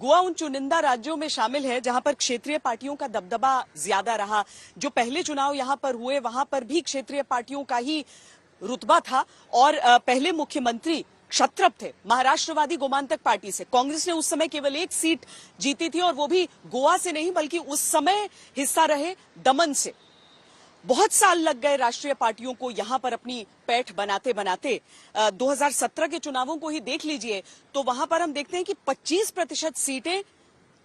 गोवा उन चुनिंदा राज्यों में शामिल है जहां पर क्षेत्रीय पार्टियों का दबदबा ज्यादा रहा। जो पहले चुनाव यहां पर हुए वहां पर भी क्षेत्रीय पार्टियों का ही रुतबा था और पहले मुख्यमंत्री क्षत्रप थे महाराष्ट्रवादी गोमांतक पार्टी से। कांग्रेस ने उस समय केवल एक सीट जीती थी और वो भी गोवा से नहीं बल्कि उस समय हिस्सा रहे दमन से। बहुत साल लग गए राष्ट्रीय पार्टियों को यहां पर अपनी पैठ बनाते बनाते। 2017 के चुनावों को ही देख लीजिए तो वहां पर हम देखते हैं कि 25% सीटें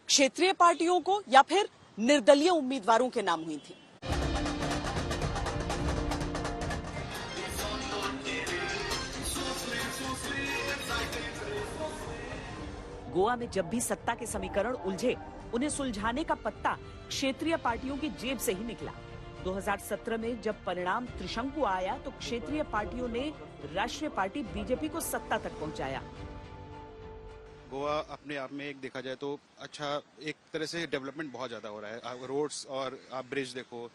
क्षेत्रीय पार्टियों को या फिर निर्दलीय उम्मीदवारों के नाम हुई थी। गोवा में जब भी सत्ता के समीकरण उलझे उन्हें सुलझाने का पत्ता क्षेत्रीय पार्टियों की जेब से ही निकला। 2017 में जब परिणाम त्रिशंकु आया तो क्षेत्रीय पार्टियों ने राष्ट्रीय पार्टी बीजेपी को सत्ता तक पहुंचाया। गोवा अपने आप में एक देखा जाए तो अच्छा एक तरह से डेवलपमेंट बहुत ज्यादा हो रहा है। रोड्स और आप ब्रिज देखो,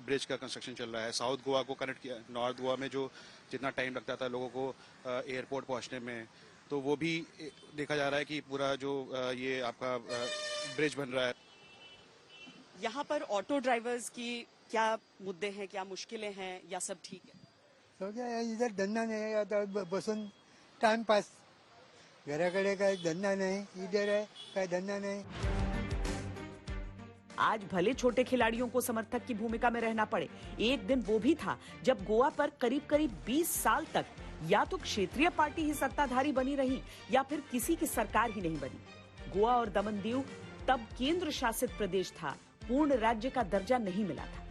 ब्रिज का कंस्ट्रक्शन चल रहा है। साउथ गोवा को कनेक्ट किया। नॉर्थ गोवा में जो जितना टाइम लगता था लोगों को एयरपोर्ट पहुंचने में, तो वो भी देखा जा रहा है कि पूरा जो ये आपका ब्रिज बन रहा है। यहाँ पर ऑटो ड्राइवर्स की क्या मुद्दे हैं, क्या मुश्किलें हैं, या सब ठीक है? तो क्या इधर धंधा नहीं है, आता बसून टाइम पास, घराकडे काय धंधा नहीं, इधर है काय धंधा नहीं। आज भले छोटे खिलाड़ियों को समर्थक की भूमिका में रहना पड़े, एक दिन वो भी था जब गोवा पर करीब करीब 20 साल तक या तो क्षेत्रीय पार्टी ही सत्ताधारी बनी रही या फिर किसी की सरकार ही नहीं बनी। गोवा और दमन दीव तब केंद्र शासित प्रदेश था, पूर्ण राज्य का दर्जा नहीं मिला था।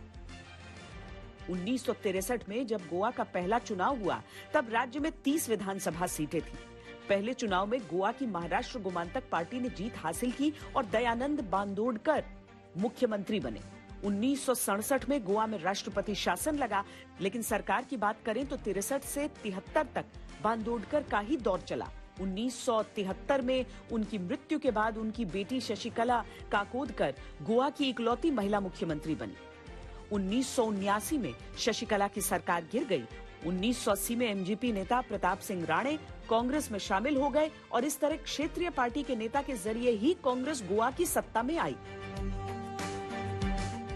1963 में जब गोवा का पहला चुनाव हुआ तब राज्य में 30 विधानसभा सीटें थी। पहले चुनाव में गोवा की महाराष्ट्र गोमांतक पार्टी ने जीत हासिल की और दयानंद बांदोडकर मुख्यमंत्री बने। 1967 में गोवा में राष्ट्रपति शासन लगा, लेकिन सरकार की बात करें तो 63 से 73 तक बांदोडकर का ही दौर चला। 1973 में उनकी मृत्यु के बाद उनकी बेटी शशिकला काकोदकर गोवा की इकलौती महिला मुख्यमंत्री बनी। 1979 में शशिकला की सरकार गिर गई। 1980 में एमजीपी नेता प्रताप सिंह राणे कांग्रेस में शामिल हो गए और इस तरह क्षेत्रीय पार्टी के नेता के जरिए ही कांग्रेस गोवा की सत्ता में आई।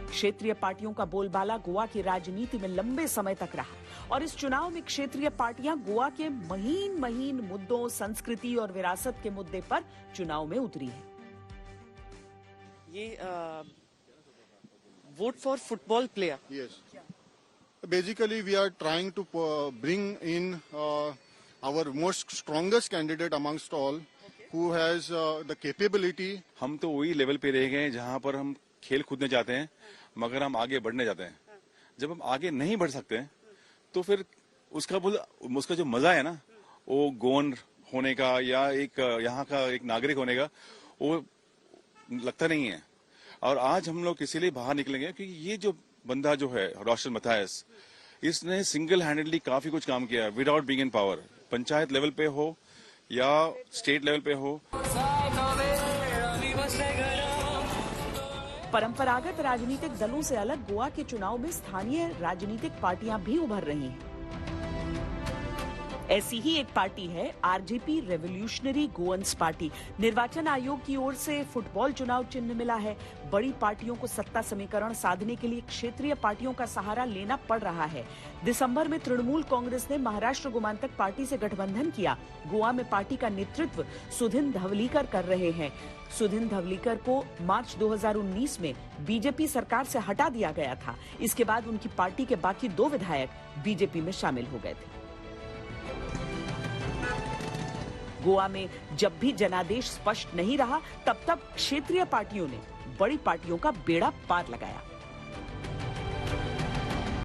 क्षेत्रीय पार्टियों का बोलबाला गोवा की राजनीति में लंबे समय तक रहा और इस चुनाव में क्षेत्रीय पार्टियां गोवा के महीन महीन मुद्दों, संस्कृति और विरासत के मुद्दे पर चुनाव में उतरी है। ये vote for football player. Yes. Basically, we are trying to bring in our most strongest candidate amongst all, who has the capability. हम तो वही लेवल पे रह गए हैं जहाँ पर हम खेल कूदने जाते हैं मगर हम आगे बढ़ने जाते हैं। जब हम आगे नहीं बढ़ सकते हैं तो फिर उसका जो मजा है ना, वो गोवन होने का या एक यहाँ का एक नागरिक होने का, वो लगता नहीं है। और आज हम लोग इसीलिए बाहर निकलेंगे क्योंकि ये जो बंदा जो है रोशन मथायस, इसने सिंगल हैंडेडली काफी कुछ काम किया without being in power. Panchayat level पे हो या स्टेट लेवल पे हो। परंपरागत राजनीतिक दलों से अलग गोवा के चुनाव में स्थानीय राजनीतिक पार्टियां भी उभर रही हैं। ऐसी ही एक पार्टी है आरजेपी रेवोल्यूशनरी गोवंस पार्टी। निर्वाचन आयोग की ओर से फुटबॉल चुनाव चिन्ह मिला है। बड़ी पार्टियों को सत्ता समीकरण साधने के लिए क्षेत्रीय पार्टियों का सहारा लेना पड़ रहा है। दिसंबर में तृणमूल कांग्रेस ने महाराष्ट्र गोमांतक पार्टी से गठबंधन किया। गोवा में पार्टी का नेतृत्व सुधिन धवलीकर कर रहे हैं। सुधिन धवलीकर को मार्च 2019 में बीजेपी सरकार से हटा दिया गया था। इसके बाद उनकी पार्टी के बाकी 2 विधायक बीजेपी में शामिल हो गए थे। गोवा में जब भी जनादेश स्पष्ट नहीं रहा तब क्षेत्रीय पार्टियों ने बड़ी पार्टियों का बेड़ा पार लगाया।